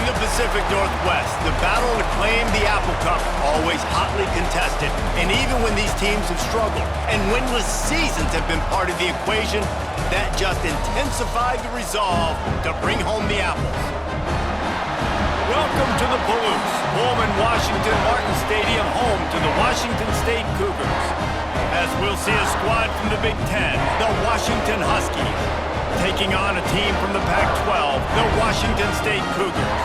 the Pacific Northwest, the battle to claim the Apple Cup always hotly contested. And even when these teams have struggled and winless seasons have been part of the equation, that just intensified the resolve to bring home the apples. Welcome to the Palouse, Pullman Washington Martin Stadium, home to the Washington State Cougars. As we'll see a squad from the Big Ten, the Washington Huskies, taking on a team from the Pac-12, the Washington State Cougars.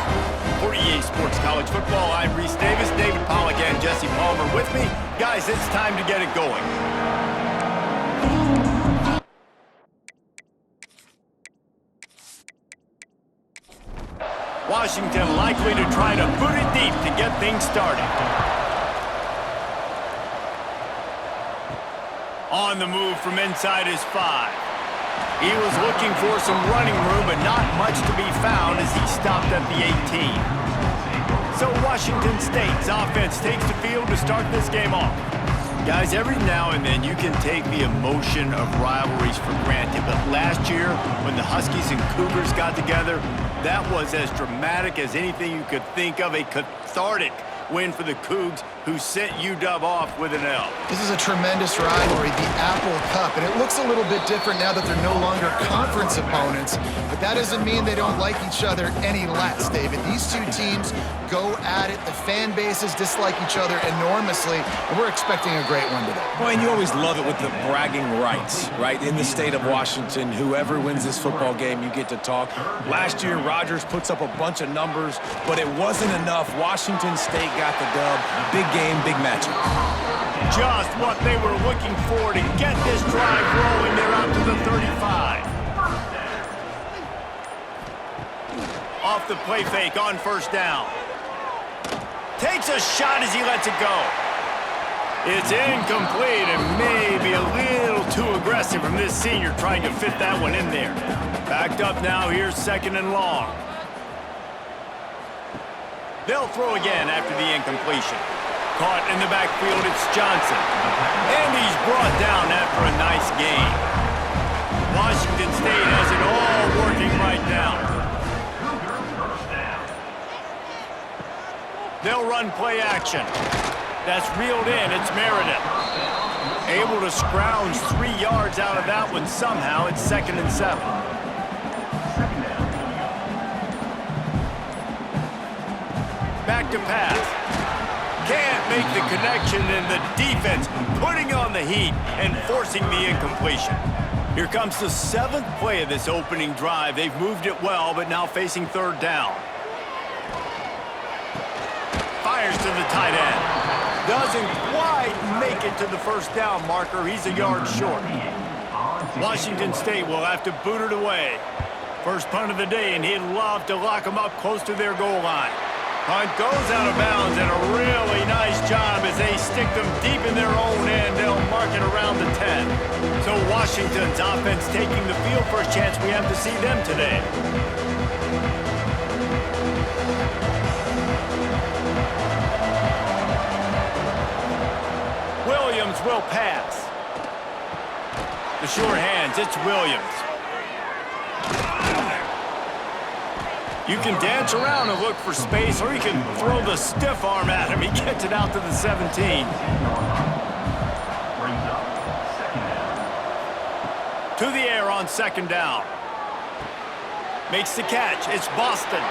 For EA Sports College Football, I'm Reese Davis, David Pollack, and Jesse Palmer with me. Guys, it's time to get it going. Washington likely to try to boot it deep to get things started. On the move from inside his 5. He was looking for some running room, but not much to be found as he stopped at the 18. So Washington State's offense takes the field to start this game off. Guys, every now and then you can take the emotion of rivalries for granted, but last year when the Huskies and Cougars got together, that was as dramatic as anything you could think of, a cathartic win for the Cougs, who sent UW off with an L. This is a tremendous rivalry, the Apple Cup, and it looks a little bit different now that they're no longer conference opponents, but that doesn't mean they don't like each other any less, David. These two teams go at it. The fan bases dislike each other enormously, and we're expecting a great one today. Well, and you always love it with the bragging rights, right? In the state of Washington, whoever wins this football game, you get to talk. Last year, Rodgers puts up a bunch of numbers, but it wasn't enough. Washington State got the dub. Big game, big matchup. Just what they were looking for to get this drive rolling. They're out to the 35. Off the play fake on first down. Takes a shot as he lets it go. It's incomplete and maybe a little too aggressive from this senior trying to fit that one in there. Backed up now, here's second and long. They'll throw again after the incompletion. Caught in the backfield, it's Johnson. And he's brought down after a nice gain. Washington State has it all working right now. They'll run play action. That's reeled in, it's Meredith. Able to scrounge 3 yards out of that one somehow. It's 2nd and 7. Back to pass. Can't make the connection, and the defense putting on the heat and forcing the incompletion. Here comes the 7th play of this opening drive. They've moved it well, but now facing 3rd down. Fires to the tight end. Doesn't quite make it to the first down marker. He's a yard short. Washington State will have to boot it away. First punt of the day, and he'd love to lock them up close to their goal line. Punt goes out of bounds, and a really nice job as they stick them deep in their own end. They'll mark it around the 10. So Washington's offense taking the field. First chance we have to see them today. Williams will pass. The short hands, it's Williams. You can dance around and look for space, or you can throw the stiff arm at him. He gets it out to the 17. To the air on 2nd down. Makes the catch. It's Boston.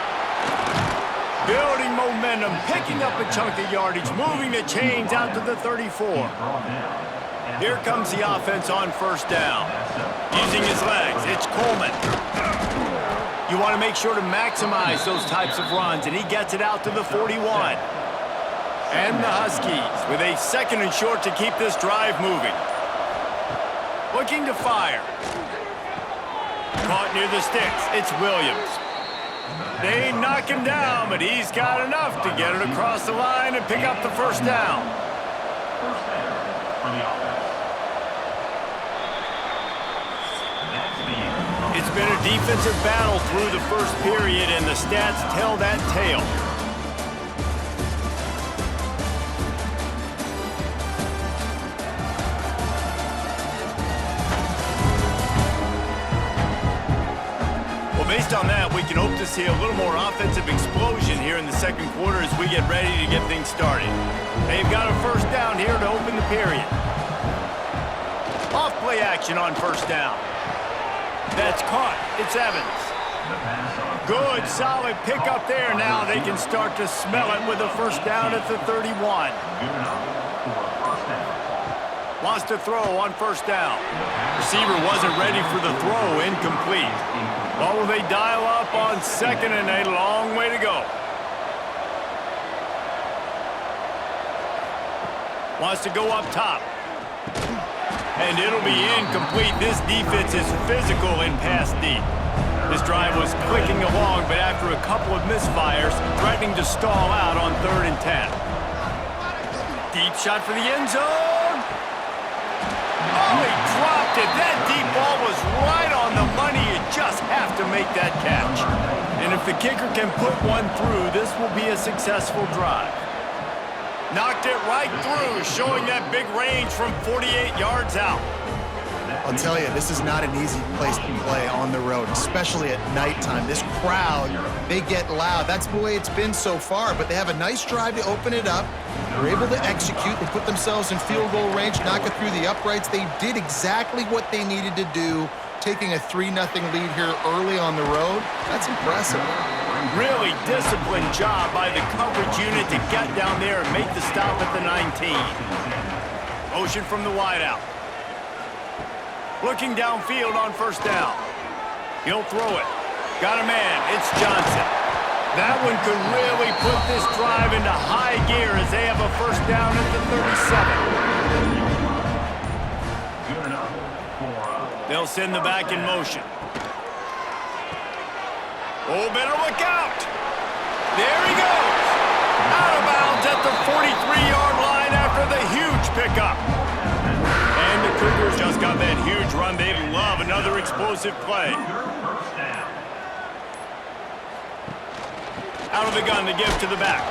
Building momentum, picking up a chunk of yardage, moving the chains out to the 34. Here comes the offense on first down. Using his legs, it's Coleman. You want to make sure to maximize those types of runs, and he gets it out to the 41. And the Huskies with a 2nd and short to keep this drive moving. Looking to fire. Caught near the sticks. It's Williams. They knock him down, but he's got enough to get it across the line and pick up the first down. It's been a defensive battle through the first period, and the stats tell that tale. Well, based Based on that, we can hope to see a little more offensive explosion here in the second quarter as we get ready to get things started. They've got a first down here to open the period. Off play action on first down. That's caught. It's Evans. Good, solid pickup there. Now they can start to smell it with a first down at the 31. Wants to throw on first down. Receiver wasn't ready for the throw, incomplete. What will they dial up on second and a long way to go? Wants to go up top. And it'll be incomplete. This defense is physical in pass deep. This drive was clicking along, but after a couple of misfires, threatening to stall out on 3rd and 10. Deep shot for the end zone. Oh, he dropped it. That deep ball was right on the money. You just have to make that catch. And if the kicker can put one through, this will be a successful drive. Knocked it right through, showing that big range from 48 yards out. I'll tell you, this is not an easy place to play on the road, especially at nighttime. This crowd, they get loud. That's the way it's been so far, but they have a nice drive to open it up. They're able to execute. They put themselves in field goal range, knock it through the uprights. They did exactly what they needed to do, taking a 3-0 lead here early on the road. That's impressive. Really disciplined job by the coverage unit to get down there and make the stop at the 19. Motion from the wideout. Looking downfield on first down. He'll throw it. Got a man. It's Johnson. That one could really put this drive into high gear as they have a first down at the 37. They'll send the back in motion. Oh, better look out. There he goes. Out of bounds at the 43-yard line after the huge pickup. And the Cougars just got that huge run. They love another explosive play. Out of the gun to give to the back.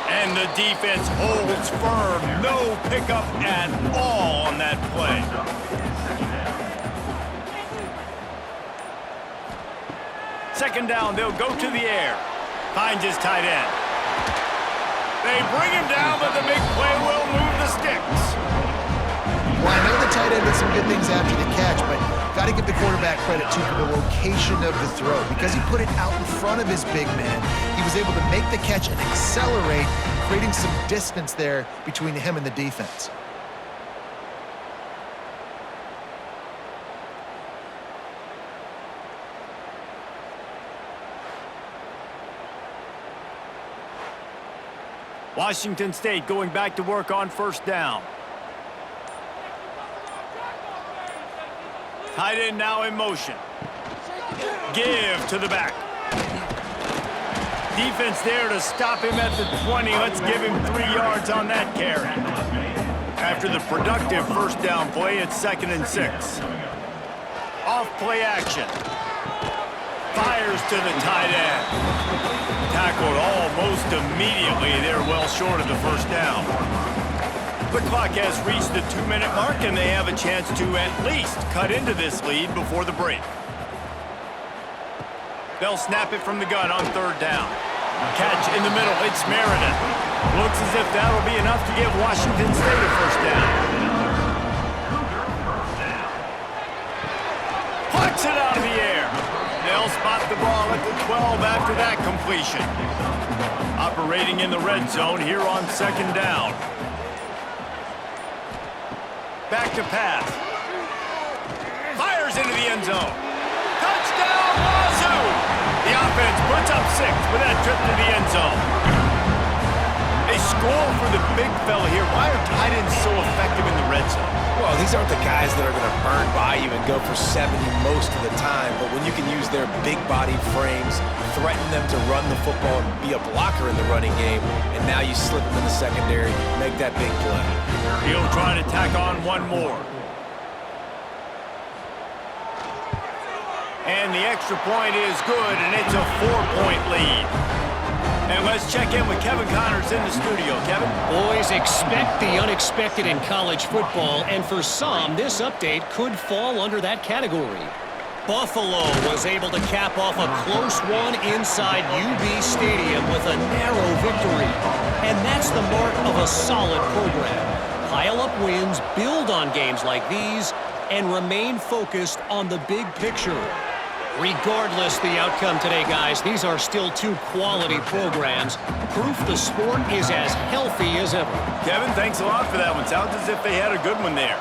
And the defense holds firm. No pickup at all on that play. Second down, they'll go to the air. Finds his tight end. They bring him down, but the big play will move the sticks. Well, I know the tight end did some good things after the catch, but got to give the quarterback credit, too, for the location of the throw. Because he put it out in front of his big man, he was able to make the catch and accelerate, creating some distance there between him and the defense. Washington State going back to work on first down. Tight end now in motion. Give to the back. Defense there to stop him at the 20. Let's give him 3 yards on that carry. After the productive first down play, it's 2nd and 6. Off play action. Fires to the tight end. Tackled almost immediately. They're well short of the first down. The clock has reached the 2-minute mark, and they have a chance to at least cut into this lead before the break. They'll snap it from the gun on 3rd down. Catch in the middle. It's Meredith. Looks as if that'll be enough to give Washington State a first down. Plucks it out of the air. They'll spot the ball at the 12 after that completion. Operating in the red zone here on 2nd down. Back to pass. Fires into the end zone. Touchdown, Wazoo! The offense puts up 6 with that trip to the end zone. They score for the big fella here. Why are tight ends so effective in the red zone? Well, these aren't the guys that are going to burn by you and go for 70 most of the time, but when you can use their big body frames, threaten them to run the football and be a blocker in the running game, and now you slip them in the secondary, make that big play. He'll try to tack on one more. And the extra point is good, and it's a 4-point lead. And let's check in with Kevin Connors in the studio. Kevin? Boys, expect the unexpected in college football, and for some, this update could fall under that category. Buffalo was able to cap off a close one inside UB Stadium with a narrow victory. And that's the mark of a solid program. Pile up wins, build on games like these, and remain focused on the big picture. Regardless the outcome today, guys, these are still two quality programs. Proof the sport is as healthy as ever. Kevin, thanks a lot for that one. Sounds as if they had a good one there.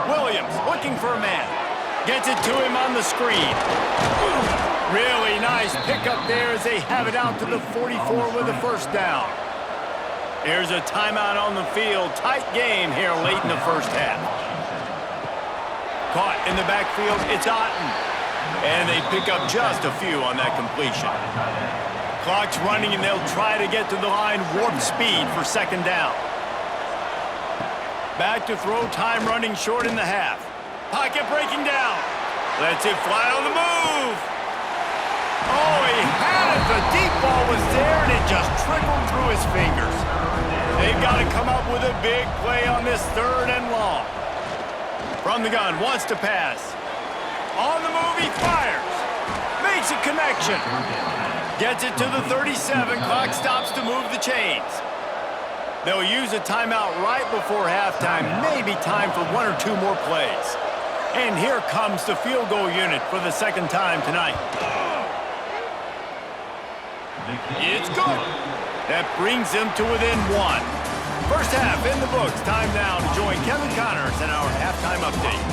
Williams looking for a man. Gets it to him on the screen. Really nice pickup there as they have it out to the 44 with a first down. Here's a timeout on the field. Tight game here late in the first half. Caught in the backfield, it's Otten. And they pick up just a few on that completion. Clock's running and they'll try to get to the line warp speed for second down. Back to throw, time running short in the half. Pocket breaking down. Lets it fly on the move. Oh, he had it. The deep ball was there and it just trickled through his fingers. They've got to come up with a big play on this third and long. From the gun, wants to pass. On the move, he fires. Makes a connection. Gets it to the 37. Clock stops to move the chains. They'll use a timeout right before halftime. Maybe time for one or two more plays. And here comes the field goal unit for the second time tonight. It's good. That brings them to within one. First half in the books. Time now to join Kevin Connors in our halftime update.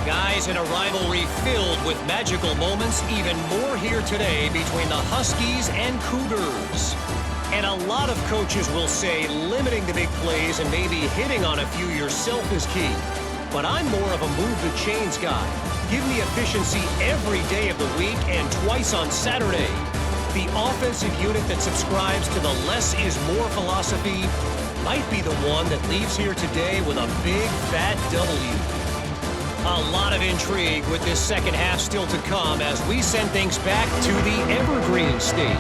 Guys, in a rivalry filled with magical moments, even more here today between the Huskies and Cougars. And a lot of coaches will say limiting the big plays and maybe hitting on a few yourself is key. But I'm more of a move the chains guy. Give me efficiency every day of the week and twice on Saturday. The offensive unit that subscribes to the less is more philosophy might be the one that leaves here today with a big fat W. A lot of intrigue with this second half still to come as we send things back to the Evergreen State.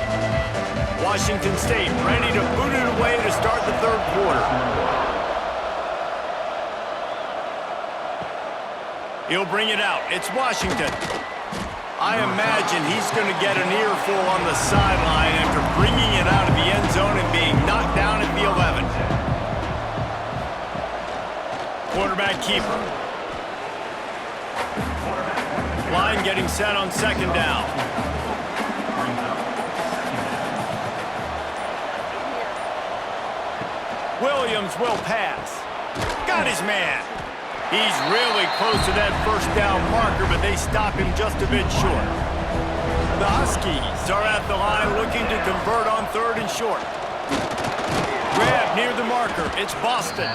Washington State ready to boot it away to start the third quarter. He'll bring it out. It's Washington. I imagine he's going to get an earful on the sideline after bringing it out of the end zone and being knocked down at the 11. Quarterback keeper. Line getting set on second down. Williams will pass. Got his man. He's really close to that first down marker, but they stop him just a bit short. The Huskies are at the line looking to convert on third and short. Grab near the marker. It's Boston.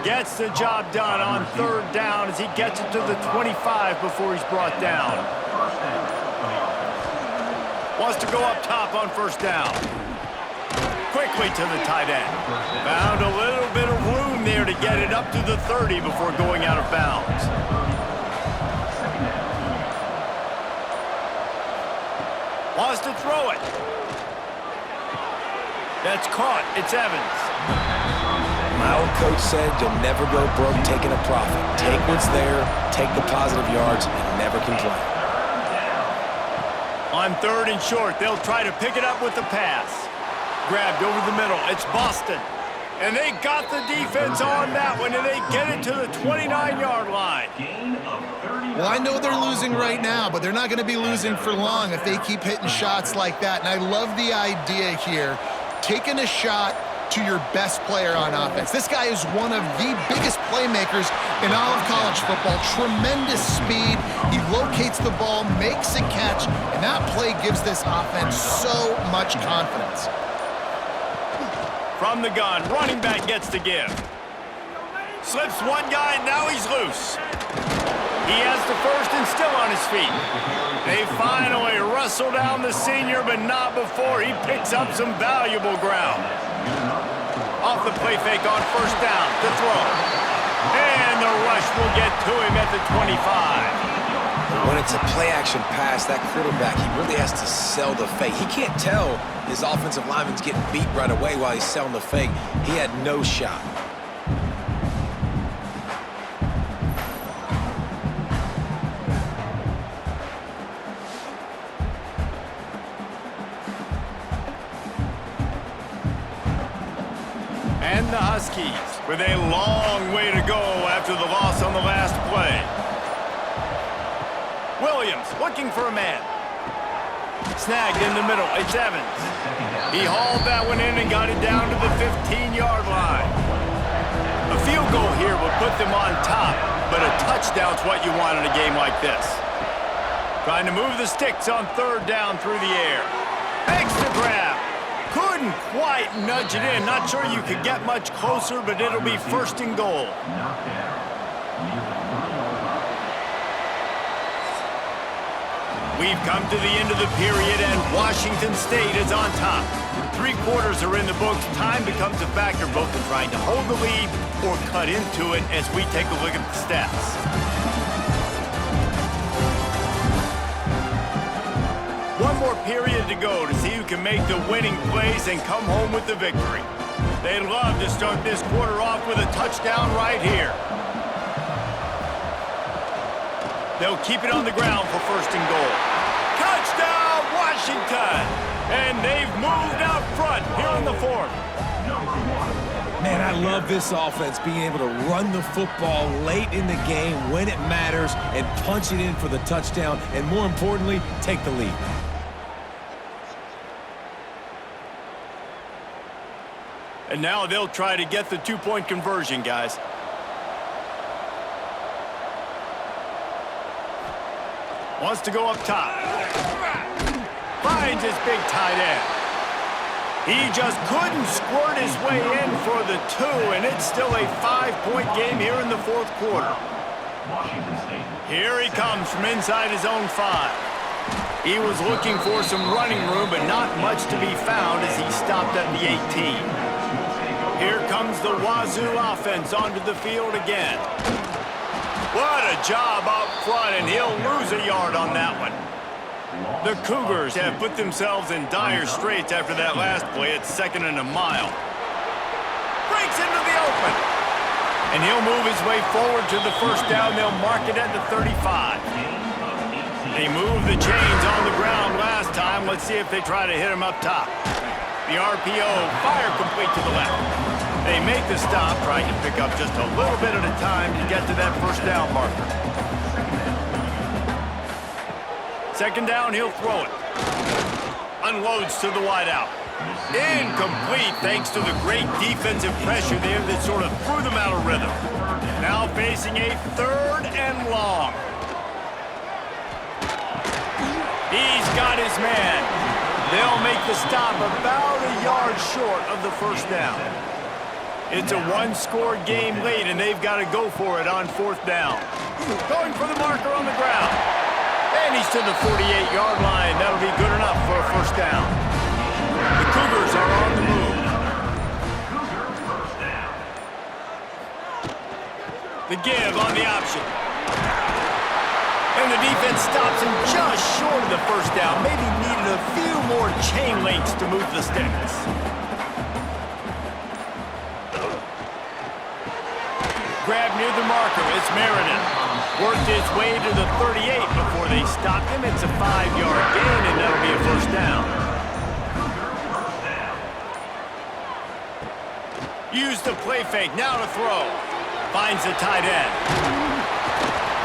Gets the job done on third down as he gets it to the 25 before he's brought down. Wants to go up top on first down. Quickly to the tight end. Found a little bit of room there to get it up to the 30 before going out of bounds. Wants to throw it. That's caught. It's Evans. My old coach said you'll never go broke taking a profit. Take what's there, take the positive yards, and never complain. On third and short, they'll try to pick it up with the pass. Grabbed over the middle. It's Boston. And they got the defense on that one, and they get it to the 29-yard line. Well, I know they're losing right now, but they're not going to be losing for long if they keep hitting shots like that. And I love the idea here, taking a shot to your best player on offense. This guy is one of the biggest playmakers in all of college football. Tremendous speed. He locates the ball, makes a catch, and that play gives this offense so much confidence. From the gun, running back gets the give. Slips one guy, now he's loose. He has the first and still on his feet. They finally wrestle down the senior, but not before he picks up some valuable ground. Off the play fake on first down to throw. And the rush will get to him at the 25. When it's a play-action pass, that quarterback, he really has to sell the fake. He can't tell his offensive lineman's getting beat right away while he's selling the fake. He had no shot. And the Huskies with a long way to go after the loss on the last play. Williams looking for a man. Snagged in the middle. It's Evans. He hauled that one in and got it down to the 15-yard line. A field goal here will put them on top, but a touchdown's what you want in a game like this. Trying to move the sticks on third down through the air. Makes the grab. Couldn't quite nudge it in. Not sure you could get much closer, but it'll be first and goal. We've come to the end of the period, and Washington State is on top. 3 quarters are in the books. Time becomes a factor both in trying to hold the lead or cut into it as we take a look at the stats. One more period to go to see who can make the winning plays and come home with the victory. They'd love to start this quarter off with a touchdown right here. They'll keep it on the ground for first and goal. Touchdown, Washington! And they've moved out front here in the fourth. Man, I love this offense being able to run the football late in the game when it matters and punch it in for the touchdown, and more importantly, take the lead. And now they'll try to get the 2-point conversion, guys. Wants to go up top. Finds his big tight end. He just couldn't squirt his way in for the 2, and it's still a 5-point game here in the fourth quarter. Here he comes from inside his own 5. He was looking for some running room, but not much to be found as he stopped at the 18. Here comes the Wazoo offense onto the field again. What a job up front, and he'll lose a yard on that one. The Cougars have put themselves in dire straits after that last play. It's 2nd and a mile. Breaks into the open. And he'll move his way forward to the first down. They'll mark it at the 35. They moved the chains on the ground last time. Let's see if they try to hit him up top. The RPO, fire complete to the left. They make the stop, trying to pick up just a little bit at a time to get to that first down marker. 2nd down, he'll throw it. Unloads to the wideout. Incomplete thanks to the great defensive pressure there that sort of threw them out of rhythm. Now facing a 3rd and long. He's got his man. They'll make the stop about a yard short of the first down. It's a 1-score game late, and they've got to go for it on 4th down. Going for the marker on the ground. And he's to the 48-yard line. That'll be good enough for a first down. The Cougars are on the move. The give on the option. And the defense stops him just short of the first down. Maybe needed a few more chain links to move the sticks. Grab near the marker. It's Meriden. Worked his way to the 38 before they stopped him. It's a 5-yard gain, and that'll be a first down. Use the play fake. Now to throw. Finds the tight end.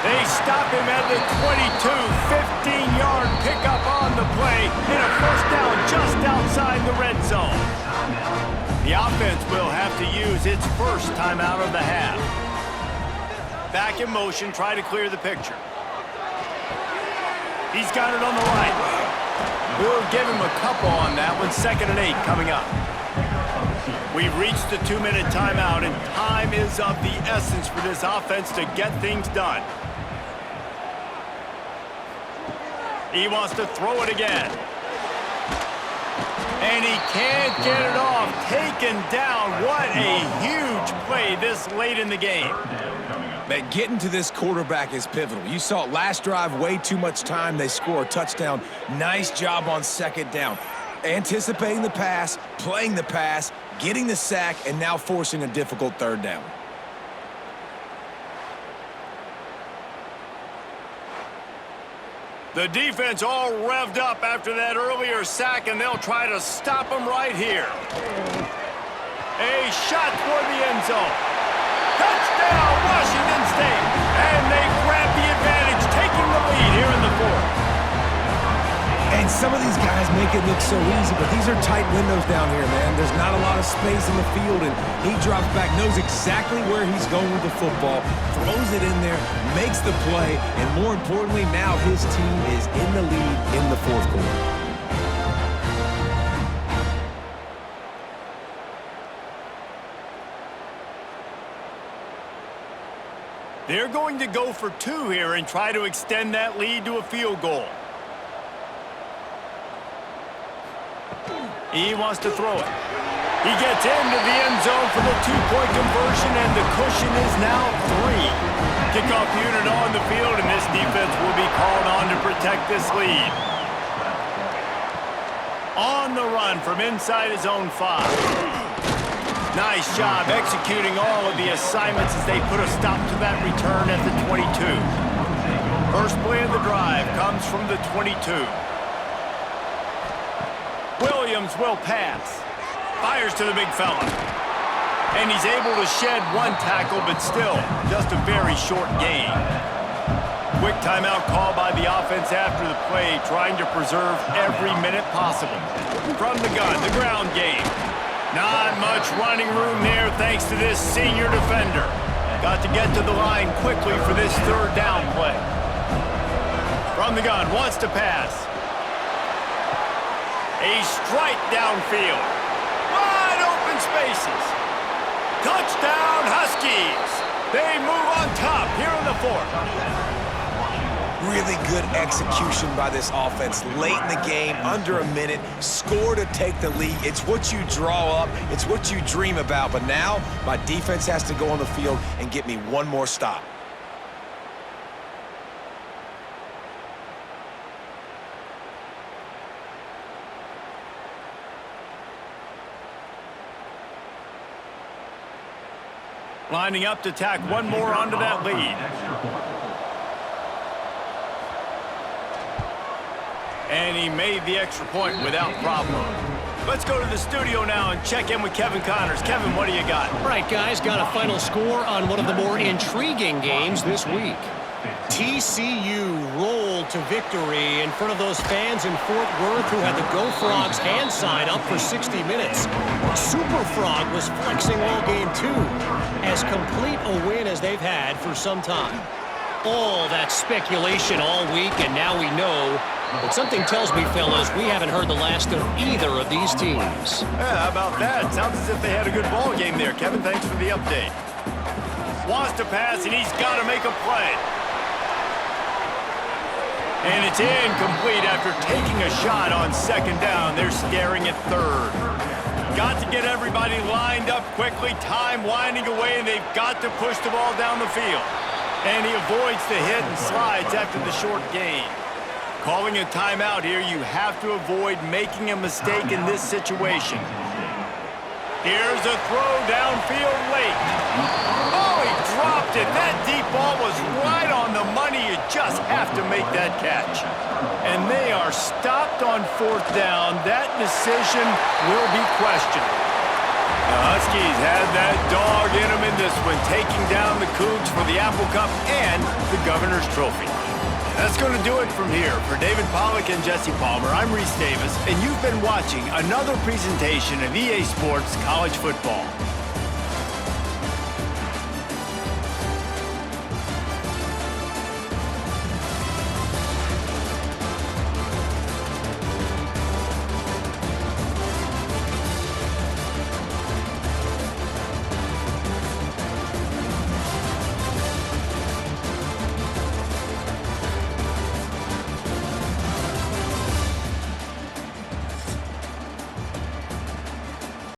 They stop him at the 22. 15-yard pickup on the play. And a first down just outside the red zone. The offense will have to use its first timeout of the half. Back in motion, try to clear the picture. He's got it on the right. We'll give him a couple on that one. 2nd and 8 coming up. We've reached the 2-minute timeout, and time is of the essence for this offense to get things done. He wants to throw it again. And he can't get it off. Taken down. What a huge play this late in the game. Man, getting to this quarterback is pivotal. You saw it last drive, way too much time. They score a touchdown. Nice job on 2nd down. Anticipating the pass, playing the pass, getting the sack, and now forcing a difficult 3rd down. The defense all revved up after that earlier sack, and they'll try to stop him right here. A shot toward the end zone. Touchdown, Washington State. And they grab the advantage, taking the lead here in the fourth. And some of these guys make it look so easy, but these are tight windows down here, man. There's not a lot of space in the field, and he drops back, knows exactly where he's going with the football, throws it in there, makes the play, and more importantly, now his team is in the lead in the fourth quarter. They're going to go for two here and try to extend that lead to a field goal. He wants to throw it. He gets into the end zone for the two-point conversion, and the cushion is now 3. Kickoff unit on the field, and this defense will be called on to protect this lead. On the run from inside his own 5. Nice job executing all of the assignments as they put a stop to that return at the 22. First play of the drive comes from the 22. Williams will pass. Fires to the big fella. And he's able to shed one tackle, but still, just a very short gain. Quick timeout call by the offense after the play, trying to preserve every minute possible. From the gun, the ground game. Not much running room there thanks to this senior defender. Got to get to the line quickly for this third down play. From the gun, wants to pass. A strike downfield. Wide open spaces. Touchdown, Huskies. They move on top here in the fourth. Really good execution by this offense late in the game, under a minute, score to take the lead. It's what you draw up, it's what you dream about, but now my defense has to go on the field and get me one more stop. Lining up to tack one more onto that lead. And he made the extra point without problem. Let's go to the studio now and check in with Kevin Connors. Kevin, what do you got? All right, guys, got a final score on one of the more intriguing games this week. TCU rolled to victory in front of those fans in Fort Worth who had the Go Frogs hand sign up for 60 minutes. Super Frog was flexing all game too. As complete a win as they've had for some time. All that speculation all week, and now we know. But something tells me, fellas, we haven't heard the last of either of these teams. Yeah, how about that? Sounds as if they had a good ball game there. Kevin, thanks for the update. Wants to pass, and he's got to make a play. And it's incomplete after taking a shot on second down. They're staring at third. Got to get everybody lined up quickly, time winding away, and they've got to push the ball down the field. And he avoids the hit and slides after the short gain. Calling a timeout here, you have to avoid making a mistake in this situation. Here's a throw downfield late. Oh, he dropped it. That deep ball was right on the money. You just have to make that catch. And they are stopped on fourth down. That decision will be questioned. The Huskies had that dog in them in this one, taking down the Cougs for the Apple Cup and the Governor's Trophy. That's going to do it from here. For David Pollack and Jesse Palmer, I'm Reese Davis, and you've been watching another presentation of EA Sports College Football.